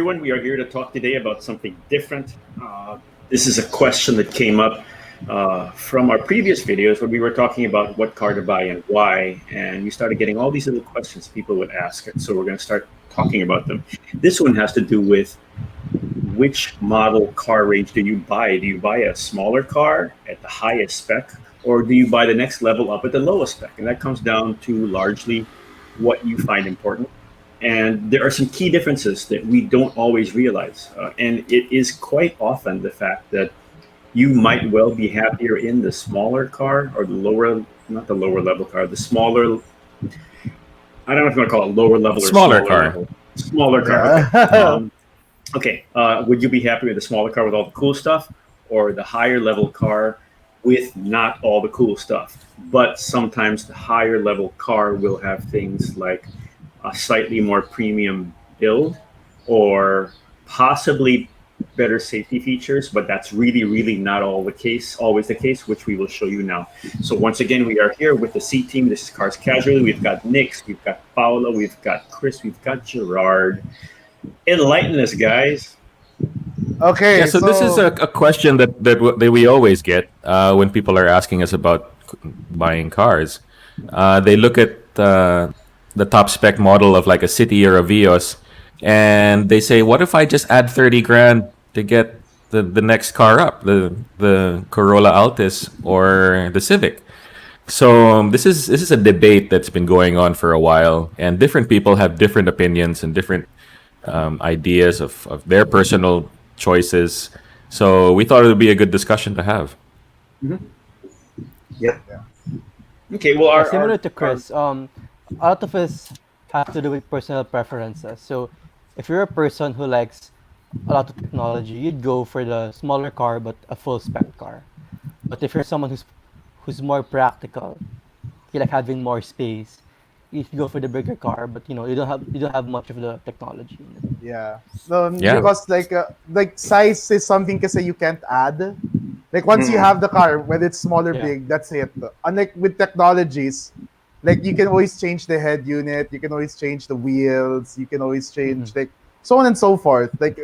everyone. We are here to talk today about something different. This is a question that came up from our previous videos when we were talking about what car to buy and why. And we started getting all these little questions people would ask. And so we're going to start talking about them. This one has to do with which model car range do you buy? Do you buy a smaller car at the highest spec, or do you buy the next level up at the lowest spec? And that comes down to largely what you find important. And there are some key differences that we don't always realize. And it is quite often the fact that you might well be happier in the smaller car or the lower, not the lower level car, the smaller, I don't know if I'm going to call it lower level or smaller car. Level. Smaller car. Yeah. Okay. Would you be happy with the smaller car with all the cool stuff, or the higher level car with not all the cool stuff? But sometimes the higher level car will have things like a slightly more premium build or possibly better safety features, but that's really not always the case, which we will show you now. So once again, we are here with the C team. This is Cars Casually. We've got Nix, we've got Paolo, we've got Chris, we've got Gerard. Enlighten us, guys. Okay. Yeah, so this is a question that we always get when people are asking us about buying cars. They look at the top spec model of like a City or a Vios, and they say, what if I just add 30 grand to get the next car up, the Corolla Altis or the Civic? So this is a debate that's been going on for a while, and different people have different opinions and different ideas of their personal choices. So we thought it would be a good discussion to have. Mm-hmm. Yep. Okay, well, similar to Chris, a lot of us have to do with personal preferences. So if you're a person who likes a lot of technology, you'd go for the smaller car but a full spec car. But if you're someone who's more practical, you like having more space, you go for the bigger car, but you don't have much of the technology. Yeah. Because like size is something kasi you can't add. Like once you have the car, whether it's small or big, that's it. Unlike with technologies, like you can always change the head unit, you can always change the wheels, you can always change like so on and so forth. Like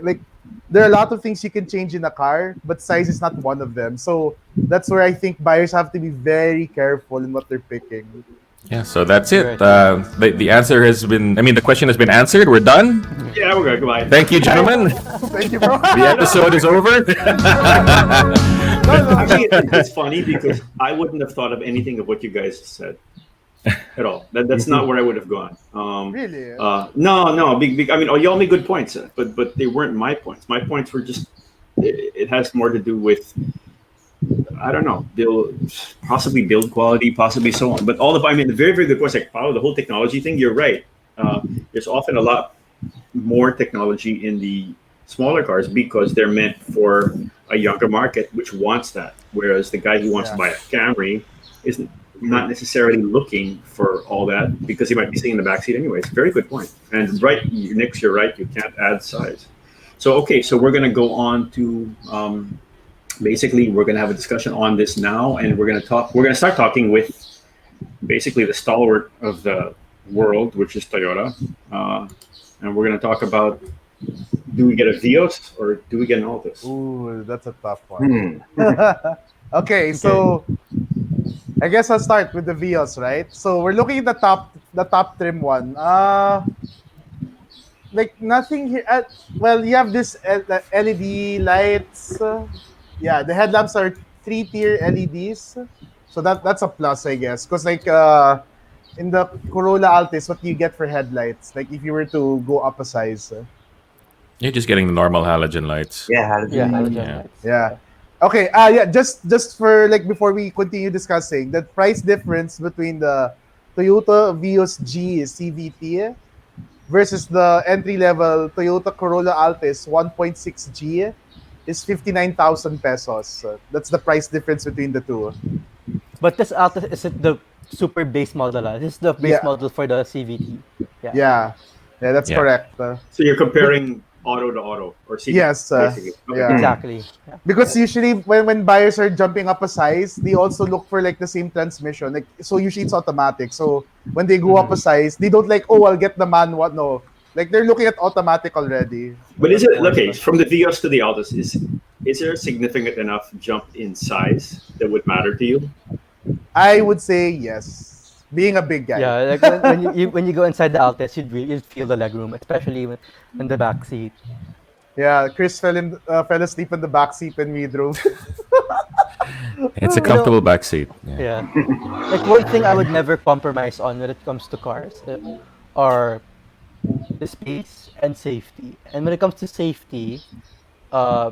there are a lot of things you can change in a car, but size is not one of them. So that's where I think buyers have to be very careful in what they're picking. Yeah, so that's it. The answer has been, the question has been answered. We're done. Yeah, we're good. Goodbye. Thank you, gentlemen. Thank you, bro. The episode is over. Actually, it's funny because I wouldn't have thought of anything of what you guys said at all. That's not where I would have gone. Really? No. Big. Y'all made good points, but they weren't my points. My points were just it has more to do with, I don't know, possibly build quality, possibly so on. But the very, very good points, like Paolo, the whole technology thing, you're right. There's often a lot more technology in the smaller cars because they're meant for a younger market, which wants that. Whereas the guy who wants to buy a Camry isn't not necessarily looking for all that because he might be sitting in the backseat anyways. Very good point. And right, Nix, you're right. You can't add size. So we're going to go on to basically we're going to have a discussion on this now, and we're going to start talking with basically the stalwart of the world, which is Toyota, and we're going to talk about, do we get a Vios or do we get an Altis? Ooh, that's a tough one. Okay, so I guess I'll start with the Vios, right? So we're looking at the top trim one. Like nothing here. You have this LED lights. Yeah, the headlamps are 3-tier LEDs, so that's a plus, I guess. Because like in the Corolla Altis, what do you get for headlights? Like if you were to go up a size, You're just getting the normal halogen lights. Yeah, halogen lights. Yeah. Okay. Just for like before we continue discussing the price difference between the Toyota Vios G CVT versus the entry level Toyota Corolla Altis 1.6G is 59,000 pesos. That's the price difference between the two. But this Altis isn't the super base model. This is the base model for the CVT. Yeah, that's correct. So you're comparing auto to auto or CVT? Yes. Okay. Exactly. Yeah. Because usually when buyers are jumping up a size, they also look for like the same transmission. Like so usually it's automatic. So when they go up a size, they don't like, I'll get the manual. No, Like they're looking at automatic already. But is it okay from the Vios to the Altis? Is there a significant enough jump in size that would matter to you? I would say yes. Being a big guy. Yeah, like when you go inside the Altis, you'd feel the legroom, especially in the back seat. Yeah, Chris fell asleep in the back seat when we drove. It's a comfortable back seat. Yeah. Like one thing I would never compromise on when it comes to cars are the space and safety. And when it comes to safety, uh,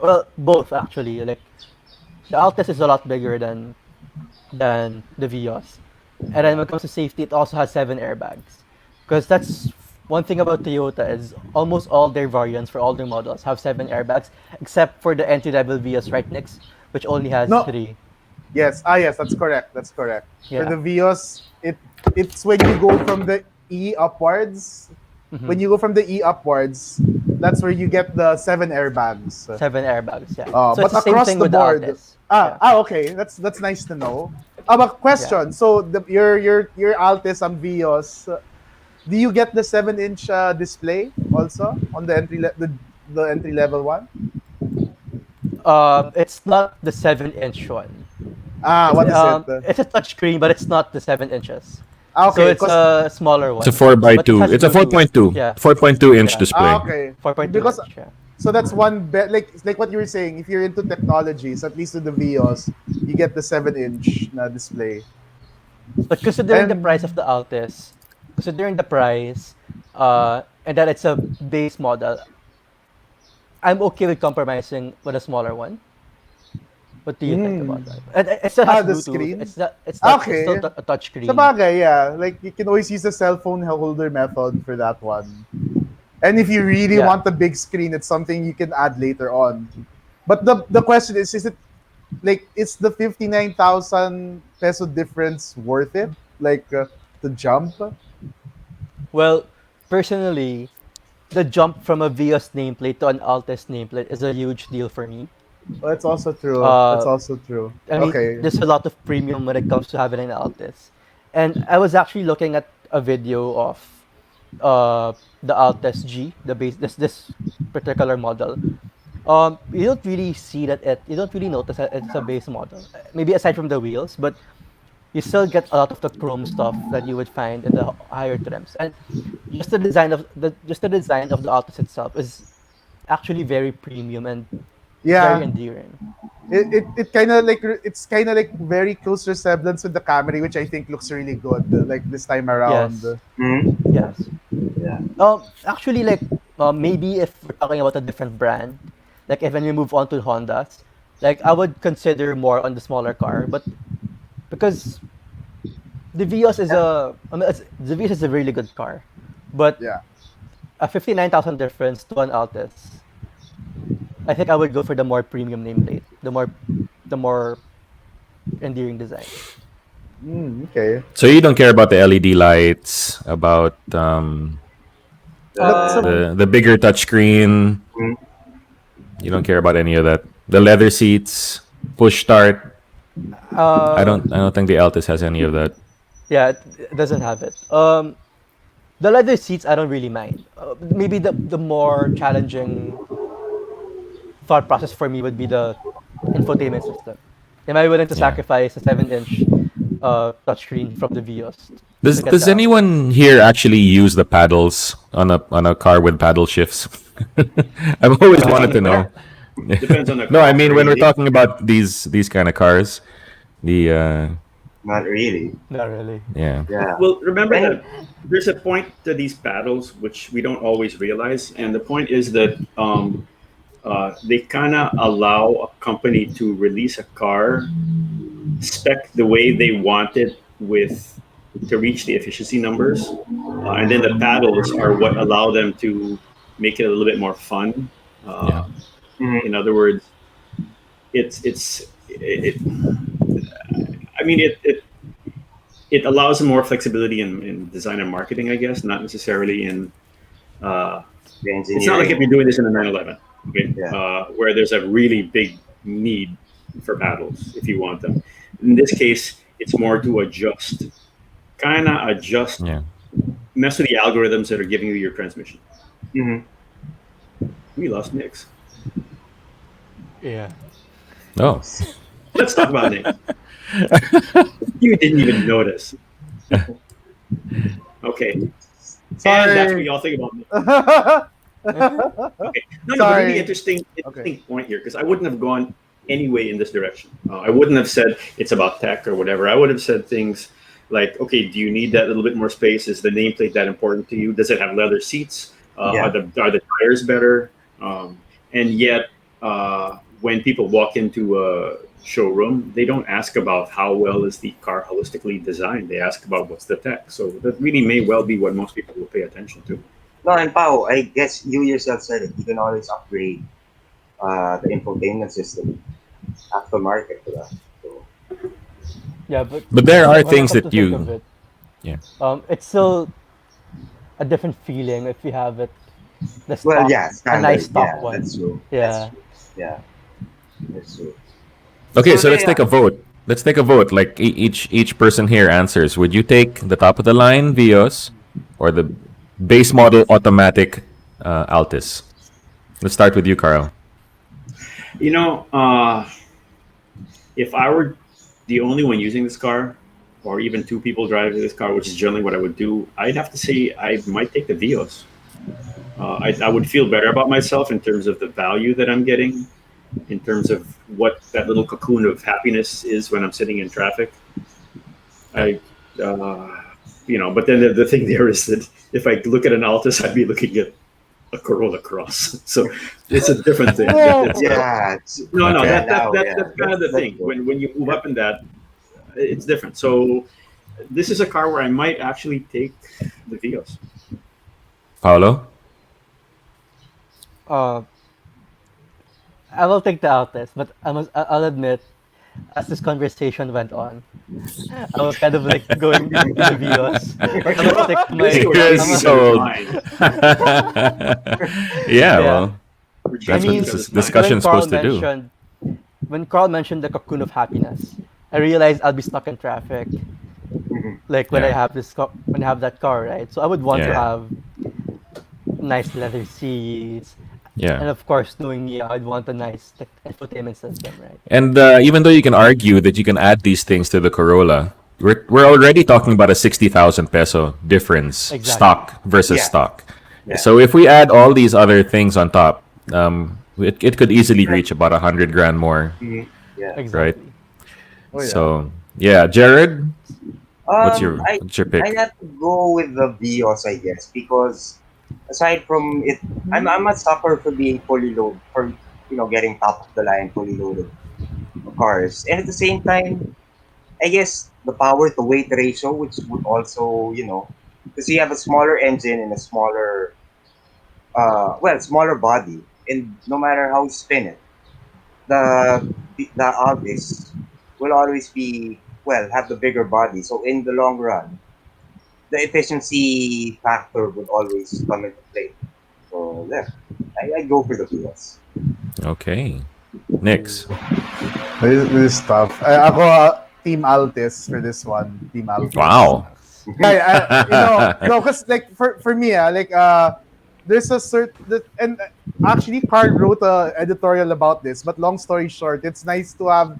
well, both actually. Like the Altis is a lot bigger than the Vios, and then when it comes to safety, it also has 7 airbags. Because that's one thing about Toyota is almost all their variants for all their models have 7 airbags, except for the entry-level Vios right next, which only has No. 3. Yes, that's correct. That's correct. Yeah. For the Vios, it's when you go from the E upwards. When you go from the E upwards, that's where you get the 7 airbags. 7 airbags, yeah. So But it's the same across thing the with board. the Altis. Okay. That's nice to know. But question. So your Altis and Vios, do you get the 7-inch display also on the the entry level one? It's not the 7-inch one. What is it? It's a touchscreen, but it's not the 7 inches. Okay, So it's a smaller one. It's a 4x2. But it It's a has Bluetooth. 4.2. Yeah. 4.2 inch Yeah. display. Okay. 4.2 Because inch, yeah. so that's one bet. Like what you were saying. If you're into technologies, at least with the Vios, you get the 7-inch display. But considering the And- price of the Altis, and that it's a base model, I'm okay with compromising with a smaller one. What do you think about that? And it still has The Bluetooth. screen? It's not. It's not. Okay. It's still a touchscreen. Sabagay, yeah. Like you can always use the cell phone holder method for that one. And if you really Yeah. want the big screen, it's something you can add later on. But the question is it like is the 59,000 peso difference worth it? Like to jump? Well, personally, the jump from a Vios nameplate to an Altis nameplate is a huge deal for me. Well, that's also true. Uh, That's also true. I mean, Okay. there's a lot of premium when it comes to having an Altis. And I was actually looking at a video of the Altis G, the base this particular model. You don't really see you don't really notice that it's a base model. Maybe aside from the wheels, but you still get a lot of the chrome stuff that you would find in the higher trims. And just the design of the Altis itself is actually very premium and Yeah. very endearing. It kind of like it's kind of like very close resemblance with the Camry, which I think looks really good. Like this time around. Yes. Yeah. Actually, like maybe if we're talking about a different brand, like if when we move on to Hondas, like I would consider more on the smaller car, but because the Vios is the Vios is a really good car, but Yeah. a 59,000 difference to an Altis, I think I would go for the more premium nameplate, the more endearing design. Okay. So you don't care about the LED lights, about the bigger touchscreen. You don't care about any of that. The leather seats, push start. I don't think the Altis has any of that. Yeah, it doesn't have it. The leather seats I don't really mind. Maybe the more challenging thought process for me would be the infotainment system. Am I willing to sacrifice a 7-inch touchscreen from the Vios? Does anyone here actually use the paddles on a car with paddle shifts? I've always wanted to know. Depends on the No, I mean when we're really. talking about these kind of cars, the Not really. Not really. yeah. Yeah. Well, remember that there's a point to these paddles which we don't always realize, and the point is that they kind of allow a company to release a car spec the way they want it to reach the efficiency numbers, and then the paddles are what allow them to make it a little bit more fun. In other words, it allows more flexibility in design and marketing, I guess, not necessarily in. It's not like if you're doing this in a 911, okay, where there's a really big need for paddles if you want them. In this case, it's more to adjust, mess with the algorithms that are giving you your transmission. We lost Nick's. Yeah. Oh. Let's talk about Nick. You didn't even notice. Okay. Sorry. And that's what y'all think about Nick. Okay. No, but Sorry. really interesting point here, because I wouldn't have gone anyway in this direction. I wouldn't have said it's about tech or whatever. I would have said things like, okay, do you need that little bit more space? Is the nameplate that important to you? Does it have leather seats? Are the tires better? And yet, when people walk into a showroom, they don't ask about how well is the car holistically designed. They ask about what's the tech. So that really may well be what most people will pay attention to. No, and Pao, I guess you yourself said it. You can always upgrade the infotainment system aftermarket to that. So, Yeah, but there are when I things come that to think you. of it, Yeah. it's still a different feeling if you have it. The stock, well, yeah, a standard. nice stock Yeah, one. that's true. Yeah. Yeah, that's true. Okay, so let's yeah. take a vote. Let's take a vote. Like each person here answers. Would you take the top of the line Vios or the base model automatic Altis? Let's start with you, Carl. You know, if I were the only one using this car, or even two people driving this car, which is generally what I would do, I'd have to say I might take the Vios. I would feel better about myself in terms of the value that I'm getting, in terms of what that little cocoon of happiness is when I'm sitting in traffic. But then the thing there is that if I look at an Altis, I'd be looking at a Corolla Cross. So it's a different thing. That's kind of the thing. When you move up in that, it's different. So this is a car where I might actually take the Vios. Paolo? I will take the Altis, but I'll admit, as this conversation went on, I was kind of like going to the Vios. I'm gonna take Well, that's what this discussion's supposed to do. When Carl mentioned the cocoon of happiness, I realized I'll be stuck in traffic. Like when I have when I have that car, right? So I would want to have nice leather seats. Yeah. And of course, knowing me, I'd want a nice infotainment system, right? And even though you can argue that you can add these things to the Corolla, we're already talking about a 60,000 peso difference, stock versus stock. Yeah. So if we add all these other things on top, it could easily reach about 100 grand more. Yeah. Exactly. Right? Oh, yeah. So, Jared, what's your pick? I have to go with the Vios, I guess, because aside from it, I'm a sucker for being fully loaded, for getting top of the line, fully loaded cars, and at the same time, I guess the power to weight ratio, which would also because you have a smaller engine and a smaller, smaller body, and no matter how you spin it, the Altis will always have the bigger body. So in the long run, the efficiency factor would always come into play. So I go for the Vios. Okay. Next. This is tough. Ako, Team Altis for this one. Team Altis. Wow. Because like for me, there's a certain, and actually Carl wrote an editorial about this, but long story short, it's nice to have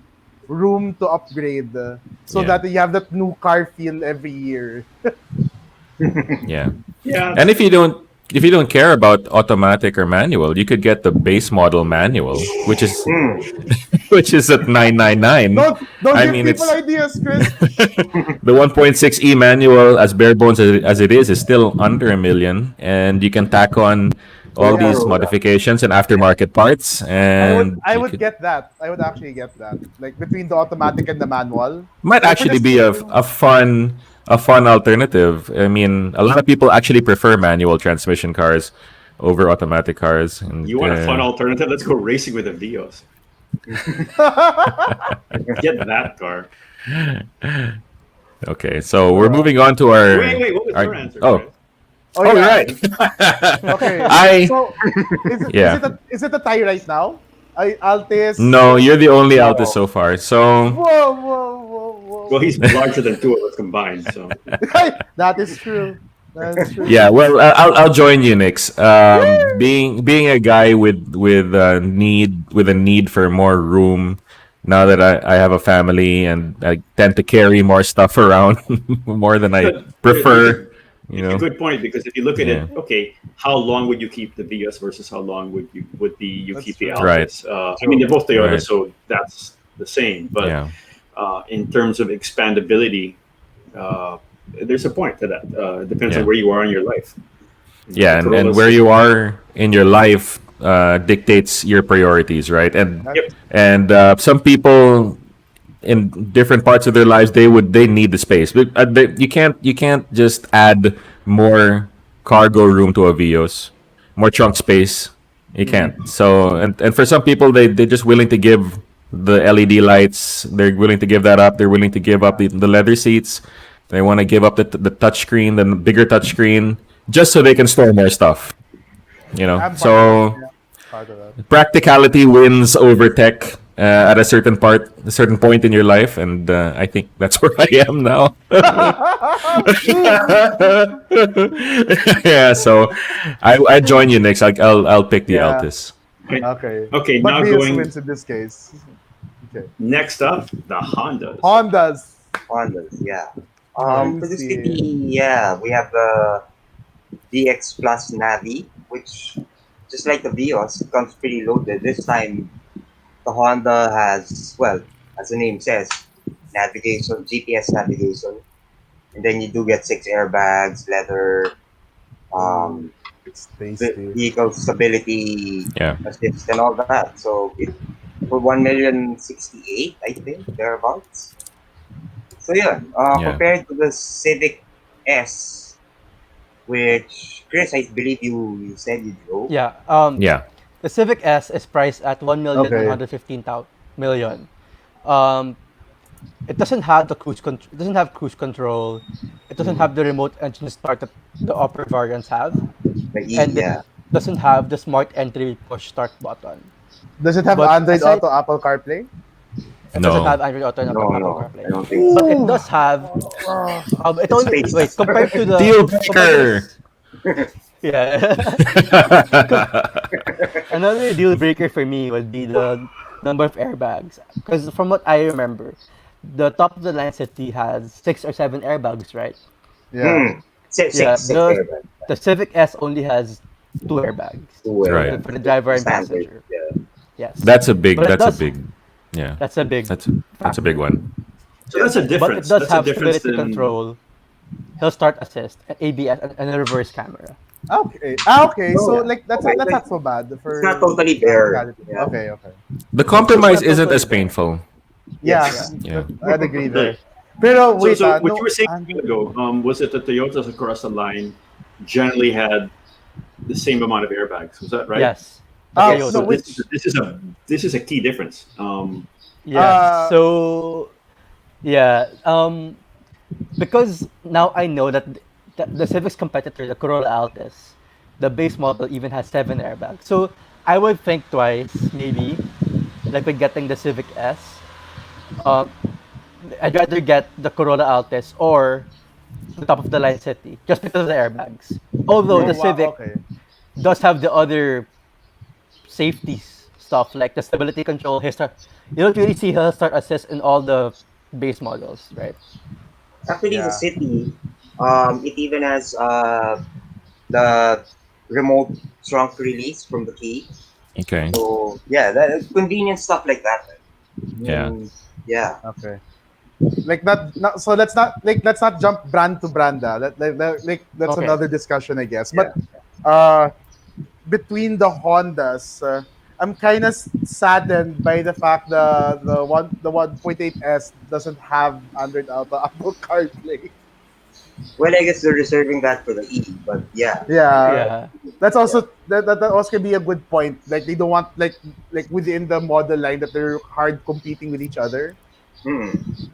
room to upgrade so that you have that new car feel every year. Yeah. And if you don't care about automatic or manual, you could get the base model manual, which is at 999. Don't give people ideas, Chris. The 1.6e manual, as bare bones as it is still under $1 million, and you can tack on all these modifications and aftermarket parts. And I would get that. I would actually get that. Like between the automatic and the manual. Might actually be a fun alternative. I mean, a lot of people actually prefer manual transmission cars over automatic cars. And, you want a fun alternative? Let's go racing with the Vios. Get that car. Okay, so we're moving on to our. Wait, what was your answer? Oh, you're right. Okay. So, is it a tie right now? Altis. No, you're the only Altis so far. So. Whoa. Well, he's larger than two of us combined, so. That is true. That's true. Yeah, well, I'll join you, Nix. Being a guy with a need for more room. Now that I have a family and I tend to carry more stuff around more than I prefer, you It's a know. good point because if you look at Yeah. it, okay, how long would you keep the Vios versus how long you That's keep the true. Right. Altis? I mean, they're both Toyota, Right. so that's the same. But Yeah. in terms of expandability, uh, there's a point to that. It depends Yeah. on where you are in your life. Yeah, The and Corollas- where you are in your life dictates your priorities, right? And Yep. some people in different parts of their lives they need the space, but you can't just add more cargo room to a Vios, more trunk space. You can't. So and for some people they're just willing to give the LED lights. They're willing to give that up. They're willing to give up the leather seats. They want to give up the touch screen, the bigger touch screen, just so they can store more stuff. I'm part of that. So Yeah, part of that. practicality wins over tech at a certain point in your life, and I think that's where I am now. Yeah, so I join you next. I'll pick the Yeah. Altis. Right. Okay. Okay, But now Vios going wins in this case. Okay. next up, the Hondas. Hondas. Hondas, yeah. Let For me the see. city, yeah, we have the DX Plus Navi, which just like the Vios, it comes pretty loaded. This time, the Honda has, well, as the name says, navigation, GPS navigation, and then you do get 6 airbags, leather, um, It's tasty. vehicle stability Yeah, assist, and all that. So it for 1,068,000, I think thereabouts. So yeah, yeah, compared to the Civic S, which Chris, I believe you said you drove. Yeah. yeah. The Civic S is priced at Okay. 1,115,000,000. Um, it doesn't have the it doesn't have cruise control. It doesn't have the remote engine start that the upper variants have, The E, and it yeah. doesn't have the smart entry push start button. Does it have But Android aside, Auto, Apple CarPlay? it doesn't No. have Android Auto and No, Apple no, CarPlay. I don't think But so. it does have. It It's only space. wait compared to the Deal compared to breaker. yeah. Another deal breaker for me would be the number of airbags. Because from what I remember, the top of the line city has 6 or 7 airbags, right? Yeah. Hmm. Six, Yeah, six, six airbags. the Civic S only has 2 airbags Two Right. airbags. for the driver and Standard. passenger. Yeah. Yes, That's a big. but it That's a does. big. Yeah. That's a big. That's a big one. So that's a But it difference. does That's a have difference stability than control, hill start assist, an ABS, and a reverse camera. Okay. Okay. Oh, So yeah. like that's Okay, not so bad for. It's not totally bare. practicality. Yeah. Okay. Okay. The compromise It's not isn't as totally painful. Yeah. Yeah. I'd agree there. Pero So, wait, so what no you were saying a Android. minute ago, was it the Toyotas across the line generally had the same amount of airbags? Was that right? Yes. Oh, Toyota. So no, which this is a key difference. Yeah. Uh, So yeah. Because now I know that the Civic's competitor, the Corolla Altis, the base model even has 7 airbags. So I would think twice, maybe, like with getting the Civic S. Uh, I'd rather get the Corolla Altis or the top of the line city just because of the airbags. Although oh, the wow, Civic okay. does have the other safety stuff like the stability control, hill start. You don't really see hill start assist in all the base models, right? Actually, the Yeah. city, it even has the remote trunk release from the key. Okay. So yeah, that convenient stuff like that. Yeah. Yeah. Okay. Like not so let's not jump brand to brand. That's Okay. another discussion, I guess. Yeah. But between the Hondas, I'm kind of saddened by the fact the 1.8S doesn't have Android Auto Apple CarPlay. Well, I guess they're reserving that for the E, but yeah. Yeah, Yeah. that's also that also can be a good point. Like they don't want like within the model line that they're hard competing with each other. Hmm.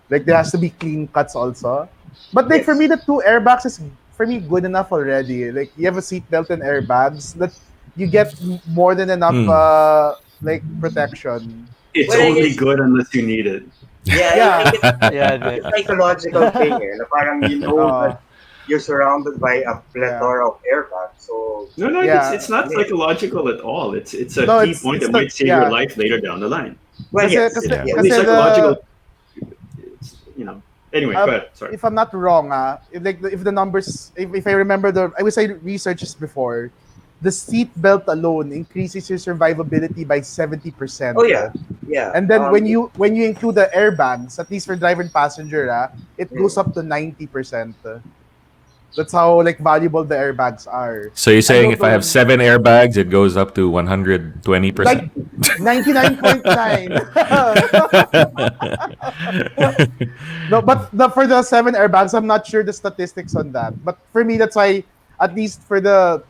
Like there has to be clean cuts also. But like for Yes. me, the 2 airbags is for me good enough already. Like you have a seatbelt and airbags that you get more than enough like protection. It's Well, I only guess- good unless you need it. Yeah, I Yeah. think Yeah, it's a psychological thing. Na parang you know Uh, that you're surrounded by a plethora of airbags. So No, it's not psychological at all. It's a key point that might save your life later down the line. well, yes, Kasi, yes. Only psychological. You know. Anyway, go ahead. Sorry. If I'm not wrong, if the numbers, if I remember I wish I researched this before, the seat belt alone increases your survivability by 70%. Oh yeah, yeah. And then when you include the airbags, at least for driver and passenger, it goes up to 90%. That's how like valuable the airbags are. So you're saying if I have 7 airbags, it goes up to 120%? Like 99.9. No, but for the 7 airbags, I'm not sure the statistics on that. But for me, that's why, at least for the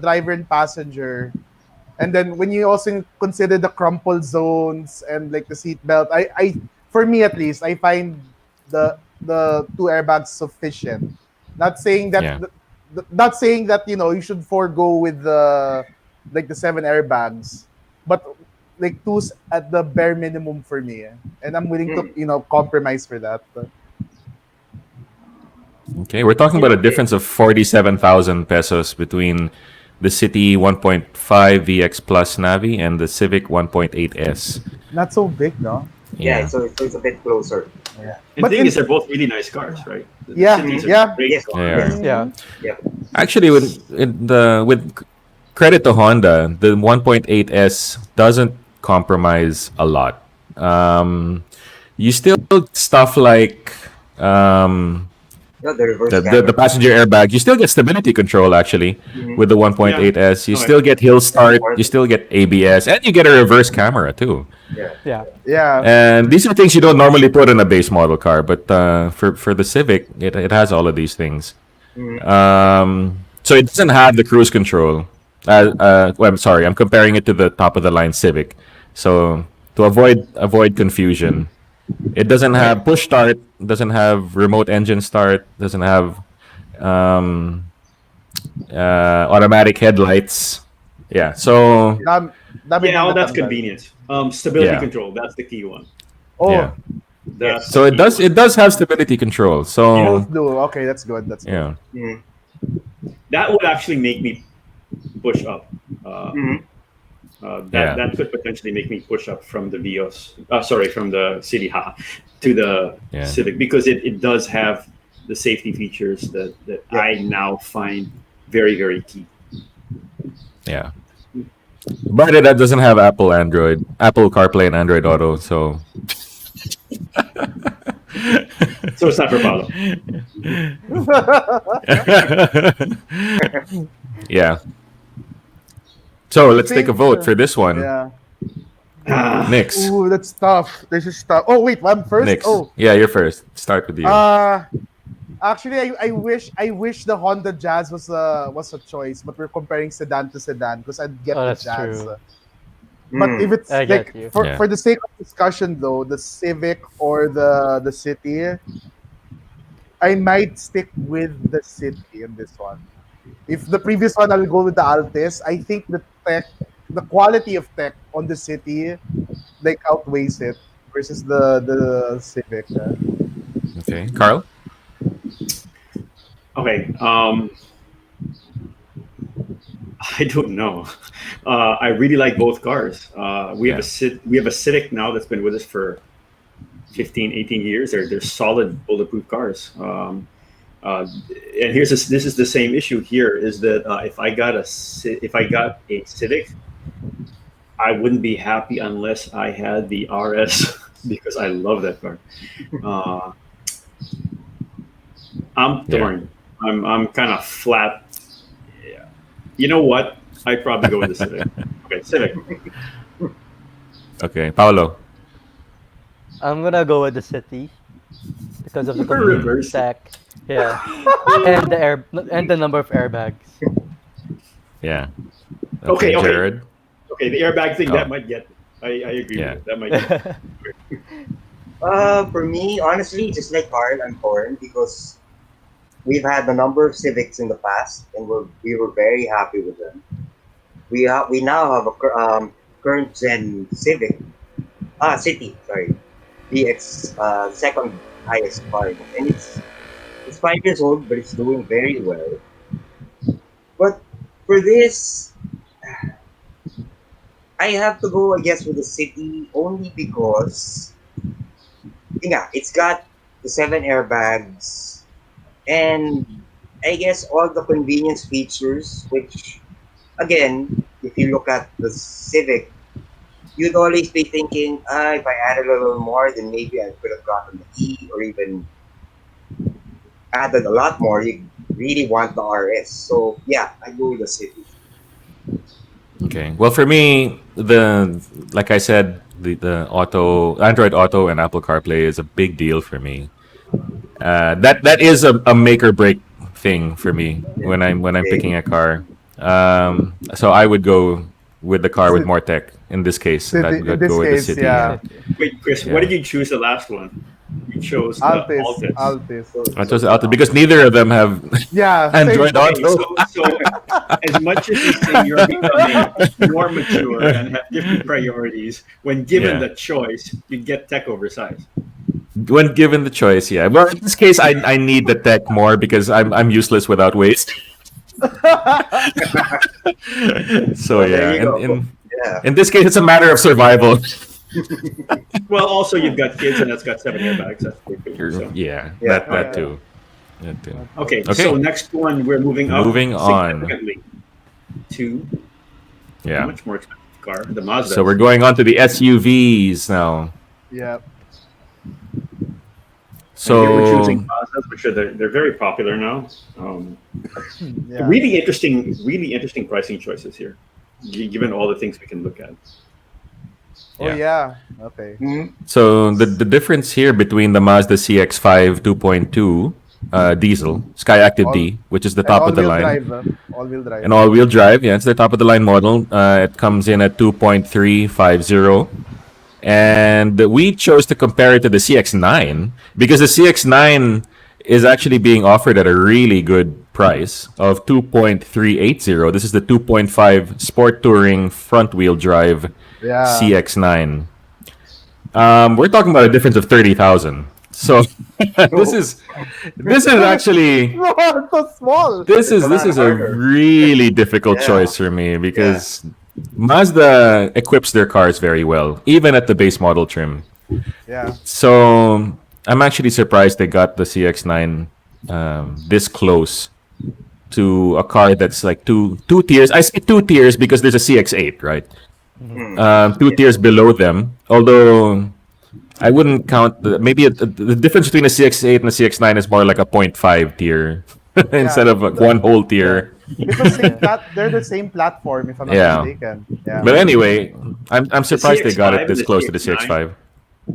driver and passenger, and then when you also consider the crumple zones and like the seat belt, I for me at least, I find the 2 airbags sufficient. Not saying that not saying that you should forego with the 7 airbags, but like 2's at the bare minimum for me, and I'm willing to compromise for that. Okay, we're talking about a difference of 47,000 pesos between the City 1.5 VX Plus Navi and the Civic 1.8S. Not so big, no? Yeah, so it's a bit closer. Yeah. And the thing is, they're both really nice cars, right? Yeah, Great cars. Yeah. Actually, with credit to Honda, the 1.8S doesn't compromise a lot. You still stuff like the passenger airbag. You still get stability control actually with the 1.8S. You still get hill start. You still get ABS, and you get a reverse camera too. Yeah. And these are things you don't normally put in a base model car, but for the Civic, it has all of these things. So it doesn't have the cruise control. Well, I'm sorry, I'm comparing it to the top of the line Civic. So to avoid confusion, it doesn't have push start, doesn't have remote engine start, doesn't have automatic headlights. Yeah, so all that's convenience. Stability control, that's the key one. Oh, yeah. So it does have stability control. So both do. Okay, that's good. That's good. Yeah. That would actually make me push up. That could potentially make me push up from the Vios. From the City to the Civic, because it does have the safety features that I now find very, very key. Yeah. But it doesn't have Apple CarPlay and Android Auto, so So it's not for Paolo. Yeah. So let's take a vote for this one. Yeah. Nix. Ooh, that's tough. This is tough. Oh wait, I'm first. Nix. Oh. Yeah, you're first. Start with you. Actually, I wish the Honda Jazz was a choice, but we're comparing sedan to sedan because I'd get the Jazz. True. But if it's for the sake of discussion though, the Civic or the City, I might stick with the City in this one. If the previous one, I'll go with the Altis. I think the quality of tech on the City, like outweighs it versus the Civic. Okay, Carl. Okay. I don't know. I really like both cars. We have a Civic now that's been with us for 15, 18 years. They're solid bulletproof cars. And this is the same issue here, is that if I got a Civic, I wouldn't be happy unless I had the RS because I love that car. I'm torn. I'm kind of flat. Yeah. You know what? I'd probably go with the Civic. Okay, Civic. Okay, Paolo. I'm gonna go with the City because of the Reverse stack. Yeah, and the number of airbags. Yeah. Okay, Jared. Okay, the airbag thing that might get. I agree with it. That might get. For me, honestly, just like Carl, I'm torn because we've had a number of Civics in the past, and we were very happy with them. We now have a current gen City, VX second highest car, and It's 5 years old, but it's doing very well. But for this, I have to go, I guess, with the city only because it's got the 7 airbags and I guess all the convenience features, which again, if you look at the Civic, you'd always be thinking, if I added a little more, then maybe I could have gotten the E or even added a lot more. You really want the RS. So yeah, I go with the city. Okay. Well, for me, like I said, the Android Auto and Apple CarPlay is a big deal for me. That is a make or break thing for me when I'm picking a car. So I would go with the car with more tech. In this case, City, I'd in this go with the case, city. yeah. Wait, Chris, Yeah. what did you choose the last one? You chose the Altis. Altis. I chose Altis because neither of them have Yeah. Android same. Auto. So as much as you say you're becoming more mature and have different priorities, when given Yeah. the choice, you get tech over size. When given the choice, yeah. Well, in this case, I need the tech more because I'm useless without waste. So Well, there yeah, you go. in this case, it's a matter of survival. Well, also you've got kids and that's got 7 airbags. That's pretty cool. So. Yeah, Yeah. that too. That too. Okay, Okay. so next one we're moving up Moving on. significantly to a Yeah. much more expensive car, the Mazda. So we're going on to the SUVs now. Yeah. So we're So choosing Mazdas, which are they're very popular now. Yeah. Really interesting pricing choices here, given all the things we can look at. Oh yeah. Okay. Mhm. So the difference here between the Mazda CX-5 2.2 diesel Skyactiv D, which is the top of the line, All-wheel drive. an all-wheel drive, yeah, it's the top of the line model. It comes in at 2.350, and we chose to compare it to the CX-9 because the CX-9 is actually being offered at a really good price of 2.380. This is the 2.5 Sport Touring front-wheel drive Yeah. CX-9. We're talking about a difference of 30,000. So this is actually No, it's so small. this is a harder. really difficult Yeah. choice for me because Mazda equips their cars very well, even at the base model trim. Yeah. So I'm actually surprised they got the CX-9 this close to a car that's like two tiers. I say 2 tiers because there's a CX-8, right? 2 tiers below them. Although I wouldn't count maybe the difference between a CX-8 and a CX-9 is more like a 0.5 tier instead of one whole tier. Because they're the same platform, if I'm not Yeah. mistaken. Yeah. But anyway, I'm surprised they got CX-5 it this and the close to the CX-9? CX-5.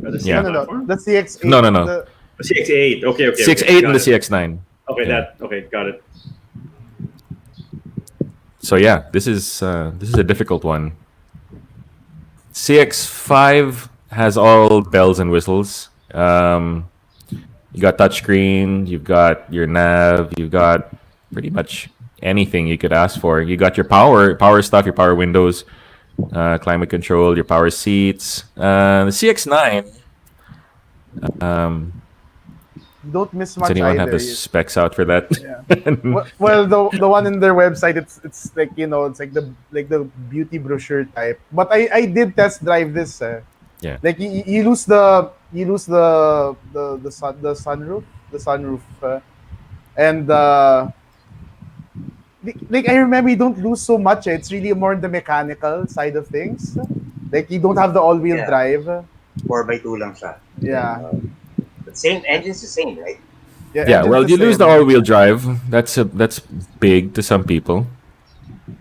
The Yeah. no, platform? the CX8. No. The, CX-8. Okay. CX-8 got and the it. CX-9. Okay, Yeah. got it. So yeah, this is a difficult one. CX-5 has all bells and whistles. You got touchscreen, you've got your nav, you've got pretty much anything you could ask for. You got your power stuff, your power windows, climate control, your power seats. The CX-9. don't miss Does much anyone have either. the specs out for that? Well, the one in their website, it's like it's like the beauty brochure type. But I did test drive this. Yeah. Like you lose the sunroof, and like I remember you don't lose so much. It's really more the mechanical side of things. Like you don't have the all-wheel Yeah. drive. 4x2 lang siya. Yeah. The same engine's the same, right? Yeah, engine's well, the you lose same. the all-wheel drive. That's big to some people.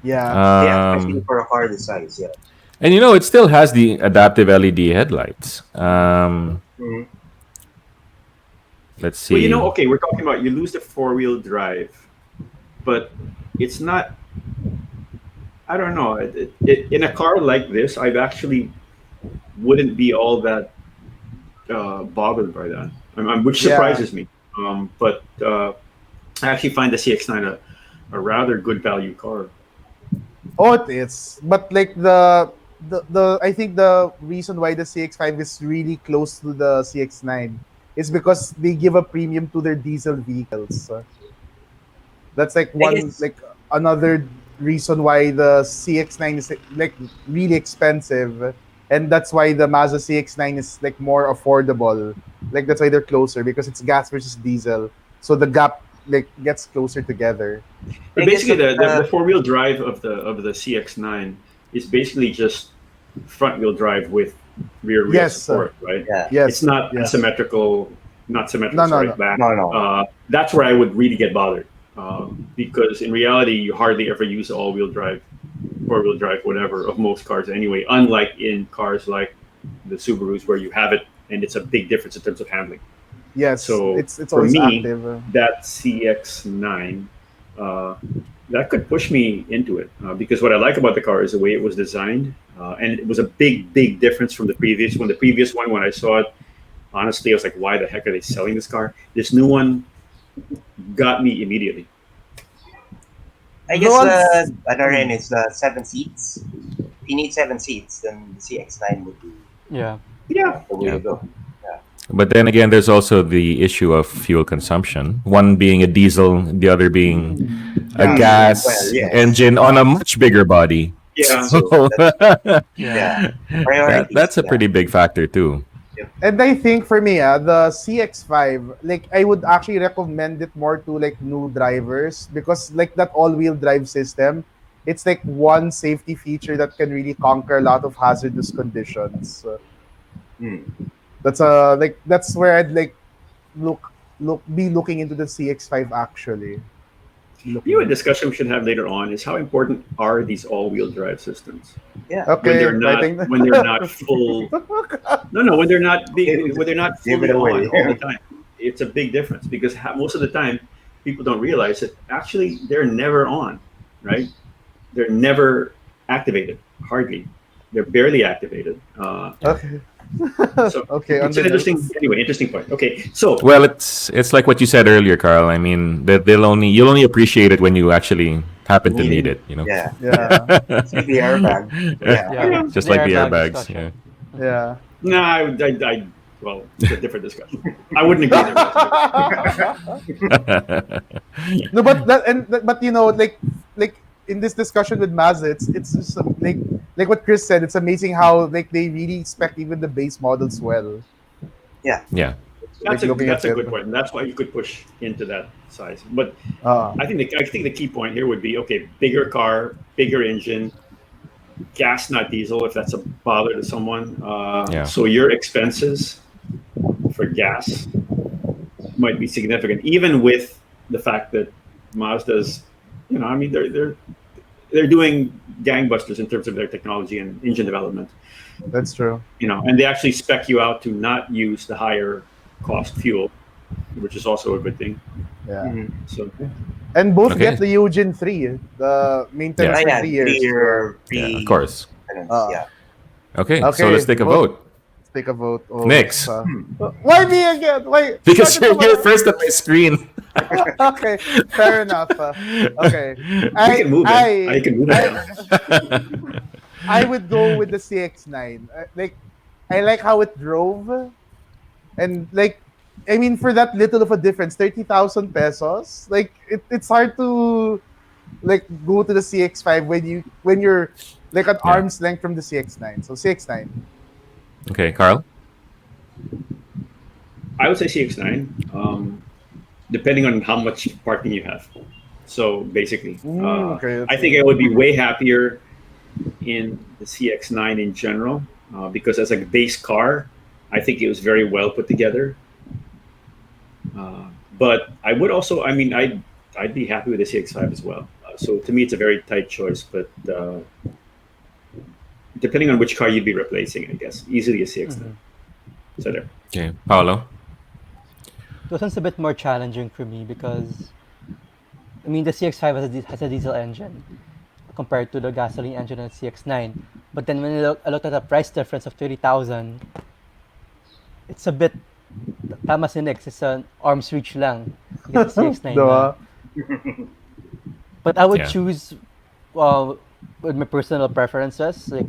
Yeah. Yeah, especially for a car this size. Yeah. And it still has the adaptive LED headlights. Mhm. Let's see. Well, okay, we're talking about you lose the 4-wheel drive, but it's not. I don't know. In a car like this, I actually wouldn't be all that bothered by that, which Yeah. surprises me. But I actually find the CX-9 a rather good value car. Oh, it is. But like the I think the reason why the CX-5 is really close to the CX-9 is because they give a premium to their diesel vehicles. That's like I one guess like another reason why the CX-9 is like really expensive, and that's why the Mazda CX-9 is like more affordable. Like that's why they're closer because it's gas versus diesel, so the gap like gets closer together. But I guess basically, the the four wheel drive of the CX-9 is basically just front wheel drive with rear wheel Yes, support, right? yeah. It's yes, not yes. symmetrical, not symmetrical. No, no, Sorry, no. back. No, no. That's where I would really get bothered, because in reality, you hardly ever use all wheel drive, four wheel drive, whatever of most cars anyway. Unlike in cars like the Subarus, where you have it and it's a big difference in terms of handling. Yes, So it's for always me, active. that CX-9, uh, that could push me into it, because what I like about the car is the way it was designed, and it was a big difference from the previous one. The previous one, when I saw it, honestly, I was like, why the heck are they selling this car? This new one got me immediately. I The guess ones, another end is 7 seats. If you need 7 seats, then the CX-9 would be Yeah. Yeah, the way Yeah. to go. But then again, there's also the issue of fuel consumption. One being a diesel, the other being a yeah, gas Well, yes. engine on a much bigger body. yeah. So Yeah. that's Priorities. a Yeah. pretty big factor too. and I think for me, the CX-5, like I would actually recommend it more to like new drivers because like that all-wheel drive system, it's like one safety feature that can really conquer a lot of hazardous conditions. Hmm. That's like that's where I'd like be looking into the CX-5 actually. You know, a Looking. discussion we should have later on is how important are these all-wheel drive systems Yeah. when Okay, they're I not think when they're not full. No, no, when they're not when they're not Give it fully on away. all the time. It's a big difference because most of the time people don't realize that actually they're never on, right? They're never activated, hardly. They're barely activated. okay. So Okay, on it's the an notes. interesting point. Okay, so Well, it's like what you said earlier, Carl. I mean, that you'll only appreciate it when you actually happen to Need need it. it. You know. Yeah. Yeah, It's like the airbag. Yeah. Yeah. Just The like the airbag airbags. discussion. yeah. no, well, it's a different discussion. I wouldn't agree there. Yeah. No, but but you know, like in this discussion with Mazda, it's just like what Chris said. It's amazing how like they really spec even the base models well. Yeah. Yeah. Like looking That's at a it. good point, and that's why you could push into that size. But Uh, I think the key point here would be okay, bigger car, bigger engine, gas, not diesel, if that's a bother to someone. Yeah. So your expenses for gas might be significant, even with the fact that Mazda's, I mean, they're doing gangbusters in terms of their technology and engine development, that's true. and they actually spec you out to not use the higher cost fuel, which is also a good thing. Yeah, Mhm. So and both Okay. get the Eugene 3, the maintenance Oh, for yeah. 3 years. 3-year Yeah. Of free course. maintenance. Yeah. Okay. So Okay, let's take a vote. Let's take a vote. Oh, Next. why me again? Why? Because Started you're naman- first on my screen. Okay, fair enough. Okay, I can move it. I can move it. I would go with the CX-9. Like, I like how it drove, and like, I mean, for that little of a difference, 30,000 pesos. Like, it's hard to like go to the CX-5 when you're like an Yeah. arm's length from the CX-9. So CX-9. Okay, Carl. I would say CX-9, depending on how much parking you have. So basically, Okay, that's I think I would be way happier in the CX-9 in general, because as a base car, I think it was very well put together. But I would also, I mean, I'd be happy with the CX-5 as well. So to me, it's a very tight choice, but depending on which car you'd be replacing, I guess easily a CX-9. So there. Okay, Paolo. This one's a bit more challenging for me because, I mean, the CX-5 has a diesel engine compared to the gasoline engine on the CX-9. But then when I looked at the price difference of 30,000, it's a bit, tama si Nix, it's an arm's reach lang. to get the CX-9 na. Diba? But I would Yeah. choose, with my personal preferences, like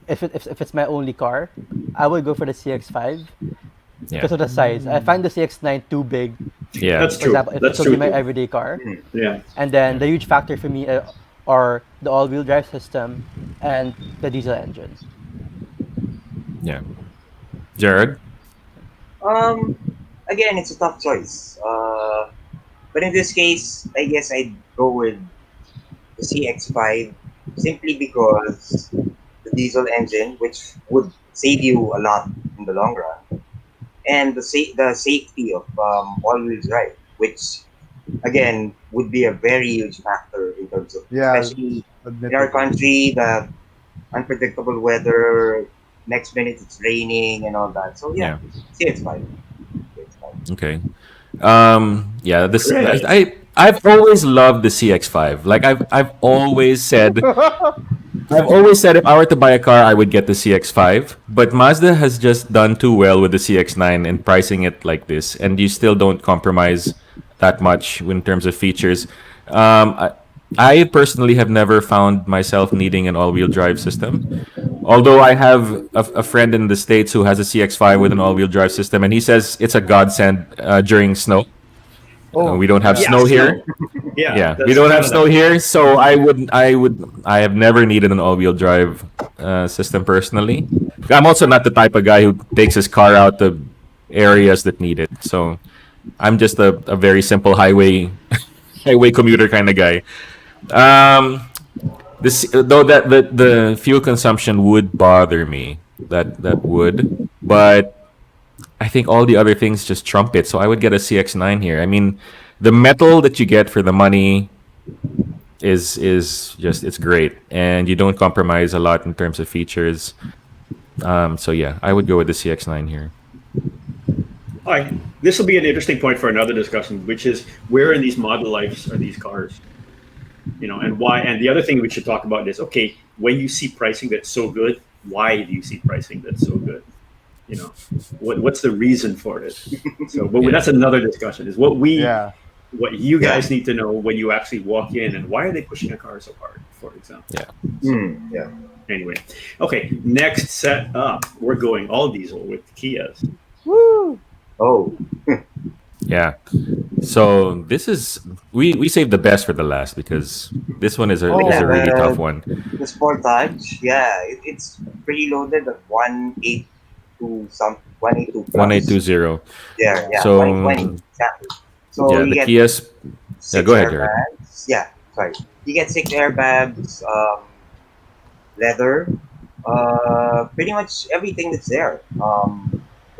if it's my only car, I would go for the CX-5. Yeah. because of the size. I find the CX-9 too big. Yeah. That's For true. example, if That's it will true. be my Too. everyday car. Yeah. And then the huge factor for me are the all-wheel drive system and the diesel engine. Yeah. Jared? Um, Again, it's a tough choice. But in this case, I guess I'd go with the CX-5 simply because the diesel engine, which would save you a lot in the long run, and the safety of all-wheel drive, which again would be a very huge factor in terms of, Yeah, especially in our admittedly. country, the unpredictable weather. Next minute it's raining and all that. So yeah, Yeah. CX-5. CX-5. Okay. Yeah, this Chris. I've always loved the CX5. Like I've always said if I were to buy a car, I would get the CX5. But Mazda has just done too well with the CX9 and pricing it like this, and you still don't compromise that much in terms of features. Um, I, I personally have never found myself needing an all-wheel drive system. Although I have a friend in the States who has a CX5 with an all-wheel drive system, and he says it's a godsend during snow. Oh, We don't have yeah. Yeah. snow here. Snow. Yeah. Yeah, we That's don't have Canada. snow here, so I have never needed an all-wheel drive system personally. I'm also not the type of guy who takes his car out to areas that need it. So I'm just a very simple highway commuter kind of guy. Um, this though that the fuel consumption would bother me. That would, but I think all the other things just trump it. So I would get a CX9 here. I mean, the metal that you get for the money is just it's great, and you don't compromise a lot in terms of features. So yeah, I would go with the CX9 here. All right. This will be an interesting point for another discussion, which is where in these model lives are these cars? And why? And the other thing we should talk about is, okay, when you see pricing that's so good, why do you see pricing that's so good? What's the reason for it? So, but Yeah. that's another discussion. Is Yeah. what you Yeah. guys need to know when you actually walk in, and why are they pushing a car so hard, for example. Yeah. Yeah. Anyway, okay, next set up, we're going all diesel with Kias. Woo! Oh, Yeah. So this is we saved the best for the last because this one is a really tough one. the Sportage. Yeah, it's pretty loaded at 182 plus. 1820. Yeah, So 2020 exactly. So yeah, you the get Kia's. Yeah, six go ahead, Jared. airbags. Yeah, sorry. You get six airbags, leather, pretty much everything that's there.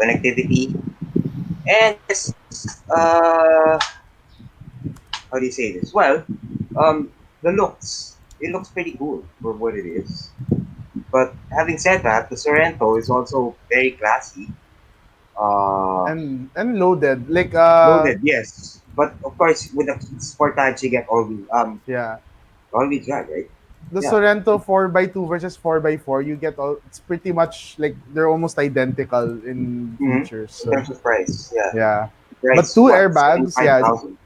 Connectivity, and yes, how do you say this? Well, the looks. It looks pretty cool for what it is. But having said that, the Sorento is also very classy. Uh, And loaded. Like Loaded, yes. But of course, with the Sportage, you get yeah. all wheel drive, right? The Yeah. Sorento 4x2 versus 4x4, you get all it's pretty much like they're almost identical in Mhm. features. In So terms of price, yeah. yeah. Price, But two what, airbags, yeah, 75,000?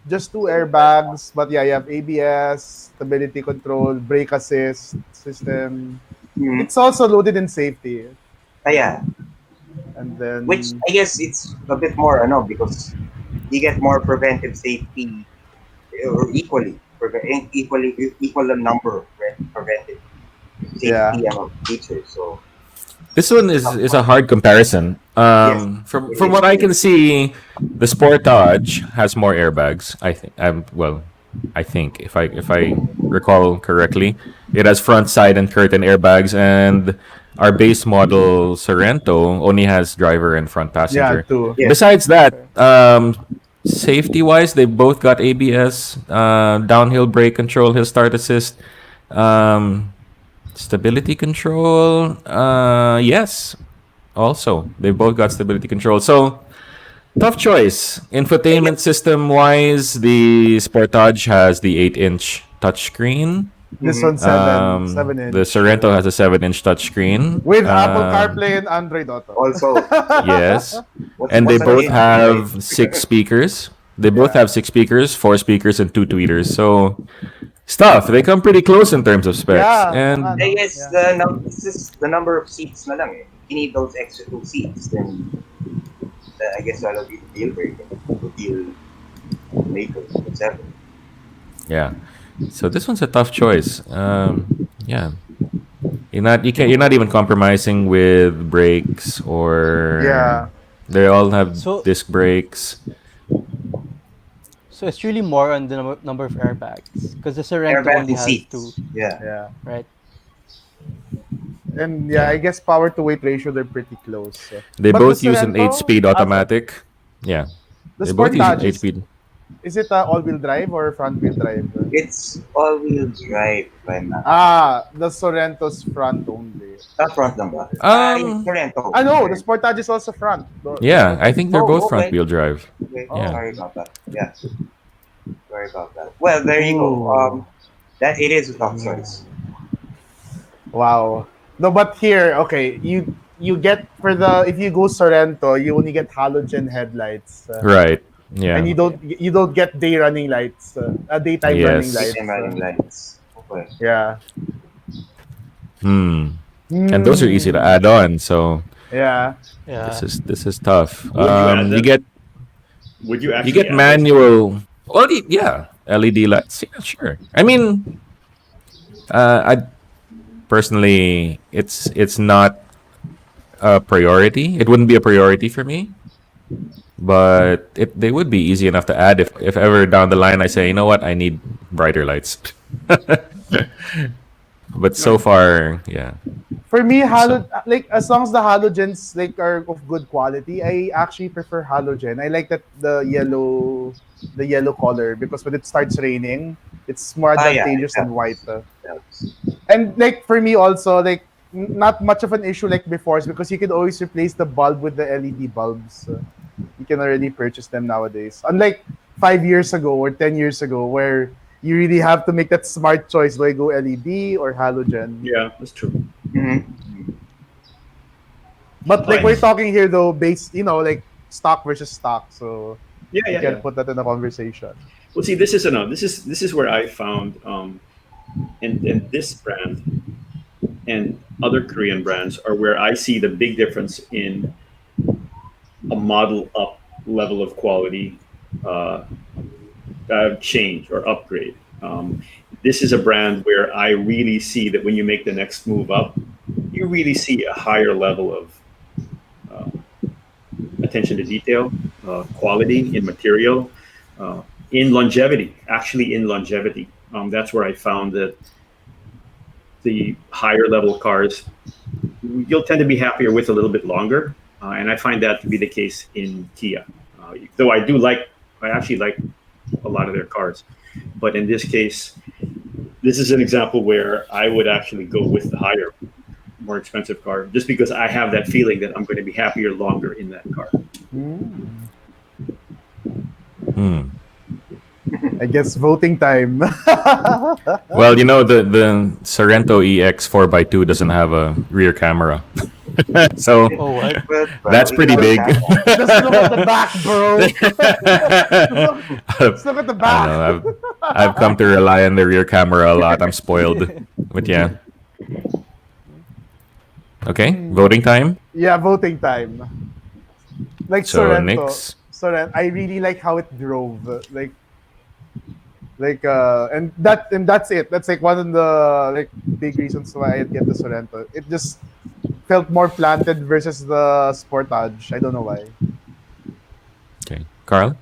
just two airbags, but yeah, you have ABS, stability control, brake assist system. Mhm. It's also loaded in safety. Yeah. And then Which I guess it's a bit more, because you get more preventive safety, or equal a number of preventive yeah. safety features. So This one is a hard comparison. yes, it From what is. I can see, the Sportage has more airbags. I think. I think if I recall correctly, it has front, side, and curtain airbags, and our base model Sorento only has driver and front Yeah, passenger. two. Yes. Besides that, safety wise, they both got ABS, downhill brake control, hill start assist. Um, Stability control, yes. Also, they both got stability control. So tough choice. Infotainment system wise, the Sportage has the 8-inch touchscreen. This one's seven inch. The Sorento has a 7-inch touchscreen. With Apple CarPlay and Android Auto. Also, Yes, what's, and they what's both an have 6 speakers. They both have 6 speakers, 4 speakers, and 2 tweeters. So stuff. They come pretty close in terms of specs. Yeah, And ano, I guess yeah. it's just the number of seats na lang eh. You need those extra two seats, then I guess that'll be the deal breaker, the deal maker, etc. Yeah. So this one's a tough choice. Yeah. You're not even compromising with brakes or Yeah. they all have So disc brakes. so it's really more on the number of airbags because the Sorento Airbag only and has two, seats. Yeah. Yeah. right? And yeah, Yeah. I guess power to weight ratio they're pretty close. They But the both use an Sorento, 8-speed automatic. Yeah. the They both use an Sportage 8-speed. is it all-wheel drive or front-wheel drive? It's all-wheel drive, if I'm not. The Sorrento's front only. Not front number. Um Sorento. I know the Sportage is also front. yeah, I think they're Oh, both okay. front-wheel drive. Okay. Oh. Yeah. Sorry about that. Yeah. Sorry about that. Well, there you go. Ooh. That it is a tough choice. Wow. No, but here, okay, you get for the if you go Sorento, you only get halogen headlights, Right. and Yeah. you don't get day running lights, daytime running Yes. lights. Daytime running lights. Okay. Yeah. And those are easy to add on, so Yeah. Yeah. this is tough. Would you add You them? get Would you you actually get add those? manual. Well, yeah, LED lights. Yeah, sure. I mean, I personally, it's not a priority. It wouldn't be a priority for me, but they would be easy enough to add if ever down the line I say, you know what, I need brighter lights. But so far, yeah. For me, like as long as the halogens like are of good quality, I actually prefer halogen. I like that the yellow color because when it starts raining, it's more Ah, yeah, advantageous it than white. helps. And like for me also, like not much of an issue like before is because you can always replace the bulb with the LED bulbs. You can already purchase them nowadays. Unlike 5 years ago or 10 years ago, where you really have to make that smart choice: do I go LED or halogen? Yeah, that's true. Mm-hmm. But like Fine. we're talking here though, like stock versus stock, so Yeah, you yeah, can yeah. put that in a conversation. Well, see, this is where I found and this brand and other Korean brands are where I see the big difference in a model up level of quality change or upgrade. This is a brand where I really see that when you make the next move up, you really see a higher level of uh, attention to detail, quality in material, in longevity. Actually, in longevity, that's where I found that the higher level cars you'll tend to be happier with a little bit longer, and I find that to be the case in Kia. Though I actually like a lot of their cars, but in this case, this is an example where I would actually go with the higher, more expensive car, just because I have that feeling that I'm going to be happier longer in that car. I guess voting time. Well, the Sorento EX 4x2 doesn't have a rear camera, so Oh, what? But, that's pretty big. Just look at the back, bro. Just look at the I back. don't know. I've come to rely on the rear camera a lot. I'm spoiled, but yeah. Okay, voting time. Yeah, voting time. Like So Sorento. next, Sorento, I really like how it drove. And that's it. That's like one of the like big reasons why I get the Sorento. It just felt more planted versus the Sportage. I don't know why. okay, Carl.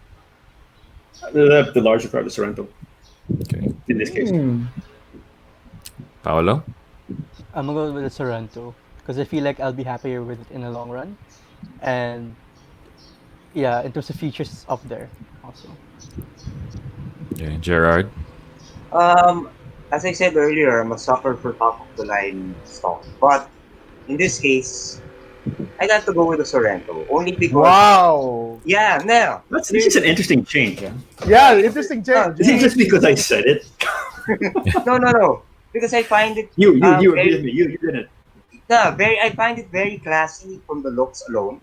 The larger car, the Sorento, Okay, in this case. Paolo. I'm gonna go with the Sorento because I feel like I'll be happier with it in the long run, and yeah, in terms of features, it's up there also. Okay, Gerard. As I said earlier, I'm a sucker for top of the line stock, but in this case, I got to go with the Sorento only because. Wow. Yeah, no. This is an interesting change. Yeah? Yeah, interesting change. Is it just because I said it? No. Because I find it. You agree very, with me. You didn't. no, I find it very classy from the looks alone.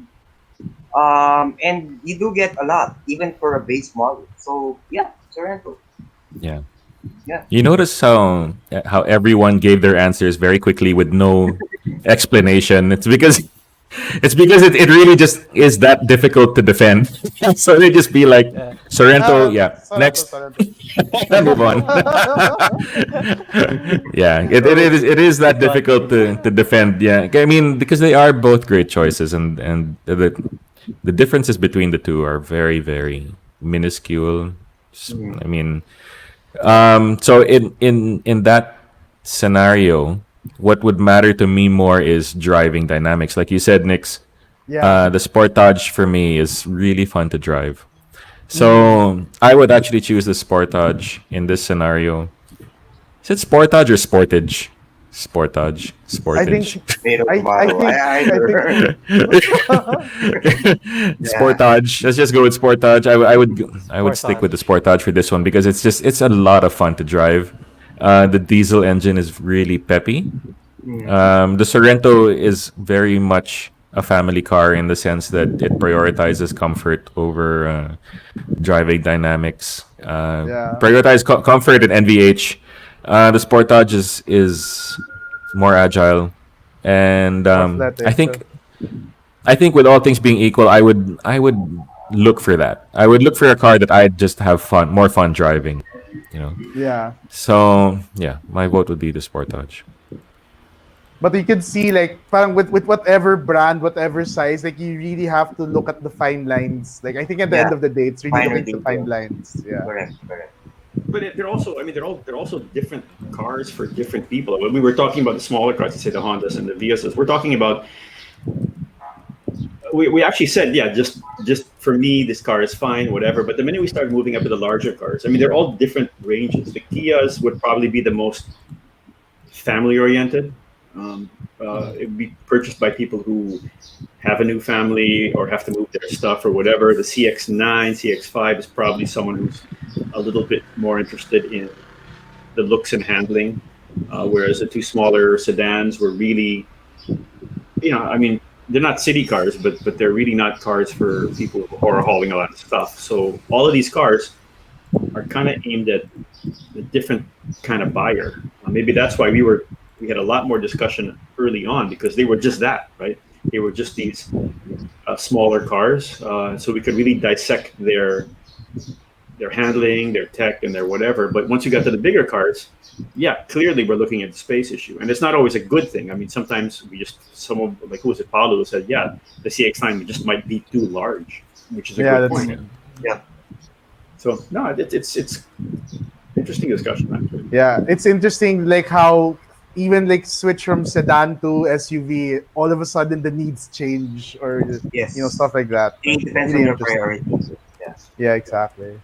And you do get a lot, even for a base model. So yeah, Sorento. Yeah. Yeah. You notice how everyone gave their answers very quickly with no explanation. It's because It's because it really just is that difficult to defend. So they just be like, Yeah. Sorento, yeah, Sorento, next, Sorento. move on. Yeah, it is that Got difficult you. to defend. Yeah, I mean, because they are both great choices, and the differences between the two are very, very minuscule. I mean, so in that scenario, what would matter to me more is driving dynamics. Like you said, Nix, Yeah. the Sportage for me is really fun to drive. So I would actually choose the Sportage in this scenario. Is it Sportage or Sportage? Sportage. I think Sportage. Tomato, I tomato. think Either. Sportage. Let's just go with Sportage. I would stick with the Sportage for this one because it's a lot of fun to drive. The diesel engine is really peppy. The Sorento is very much a family car in the sense that it prioritizes comfort over driving dynamics. Yeah. Prioritize comfort and NVH. The Sportage is more agile, and I Athletic. think with all things being equal, I would look for that. I would look for a car that I'd just have more fun driving. You know. Yeah. So yeah, my vote would be the Sportage. But you can see like parang with whatever brand, whatever size, like you really have to look at the fine lines. Like I think at the end Yeah. of the day, it's really Finer looking at the fine detail. lines. Yeah. Correct. But they're also, I mean, they're also different cars for different people. When we were talking about the smaller cars, let's say the Hondas and the Vios, we're talking about. We actually said, yeah, just for me, this car is fine, whatever. But the minute we started moving up to the larger cars, I mean, they're all different ranges. The Kias would probably be the most family oriented. It would be purchased by people who have a new family or have to move their stuff or whatever. The CX-9, CX-5 is probably someone who's a little bit more interested in the looks and handling, whereas the two smaller sedans were really, I mean, they're not city cars, but they're really not cars for people who are hauling a lot of stuff. So all of these cars are kind of aimed at a different kind of buyer. Maybe that's why we had a lot more discussion early on because they were just that, right? They were just these smaller cars, so we could really dissect their handling, their tech, and their whatever. But once you got to the bigger cars, yeah, clearly we're looking at the space issue, and it's not always a good thing. I mean, sometimes someone like who was it, Paulo, who said, yeah, the CX-9 just might be too large, which is a good point. Yeah. So no, it's interesting discussion actually. Yeah, it's interesting like how even like switch from sedan to SUV, all of a sudden the needs change or Yes. stuff like that. It depends Really on your interesting. priorities. Yeah. Yeah, exactly.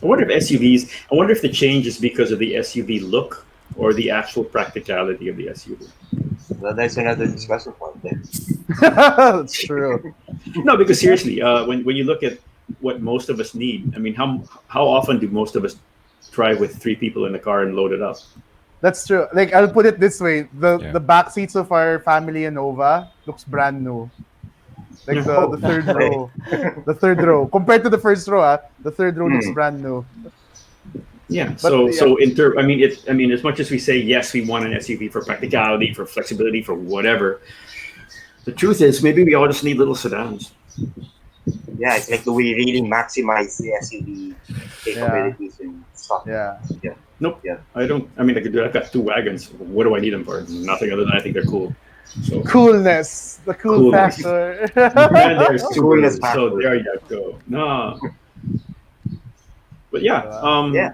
I wonder if SUVs. I wonder if the change is because of the SUV look or the actual practicality of the SUV. So that's another discussion point there. That's true. No, because seriously, when you look at what most of us need, I mean, how often do most of us drive with 3 people in the car and load it up? That's true. Like I'll put it this way: the Yeah. the back seats of our family Innova looks brand new. Like the third row, the third row compared to the first row, the third row looks brand new. Yeah. But, So I mean, as much as we say yes, we want an SUV for practicality, for flexibility, for whatever. The truth is, maybe we all just need little sedans. Yeah, it's like, do we really maximize the SUV capabilities and stuff? Yeah. Nope. Yeah. I don't. I mean, I've got 2 wagons. What do I need them for? Nothing other than I think they're cool. So Coolness, the cool Coolness. factor. and there's Coolness so factor. there you go. No. But yeah, Yeah.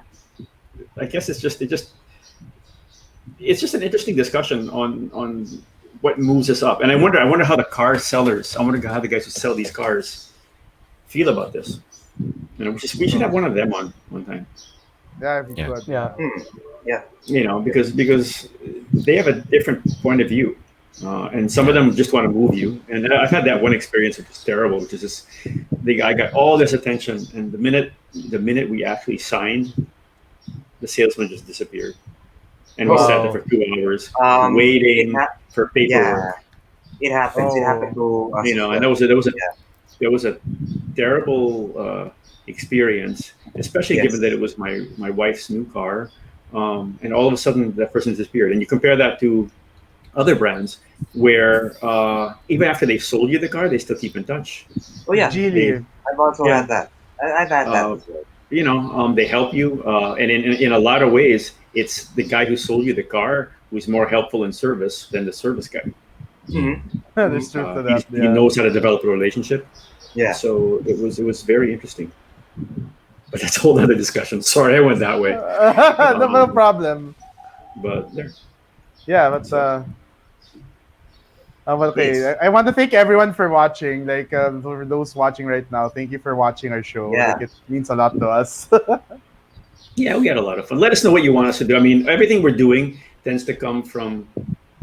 I guess it's just an interesting discussion on what moves us up, and I wonder how the car sellers, I wonder how the guys who sell these cars feel about this. We should have one of them on one time. Yeah, if you Yeah. could. Yeah. Because they have a different point of view, and some of them just want to move you. And I've had that one experience which is terrible, which is this: the guy got all this attention, and the minute we actually signed, the salesman just disappeared, and we sat there for 2 hours waiting for paperwork. Yeah, it happens. It happened to us. And there was a terrible experience, especially Yes. given that it was my wife's new car, and all of a sudden that person disappeared. And you compare that to other brands where even after they've sold you the car, they still keep in touch. Oh yeah, Geely. I've also Yeah. had that. I've had that Uh, as well. they help you, and in a lot of ways, it's the guy who sold you the car who's more helpful in service than the service guy. There's truth to that. He knows how to develop a relationship. Yeah. So it was very interesting. But that's a whole other discussion. Sorry, I went that way. No problem. But there. Yeah, but okay. Yes. I want to thank everyone for watching. Like for those watching right now, thank you for watching our show. Yeah. Like, it means a lot to us. Yeah, we had a lot of fun. Let us know what you want us to do. I mean, everything we're doing tends to come from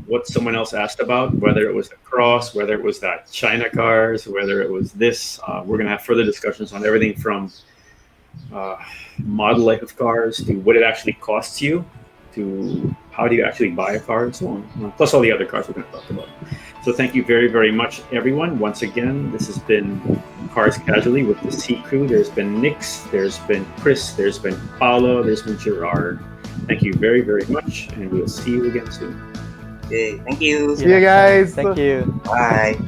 what someone else asked about, whether it was the cross, whether it was that China cars, whether it was this. We're going to have further discussions on everything from model life of cars to what it actually costs you to how do you actually buy a car and so on. Plus all the other cars we're going to talk about. So thank you very, very much, everyone. Once again, this has been Cars Casually with the C Crew. There's been Nix, there's been Chris, there's been Paolo, there's been Gerard. Thank you very, very much, and we'll see you again soon. Okay, thank you. See you guys. Thank you. Bye.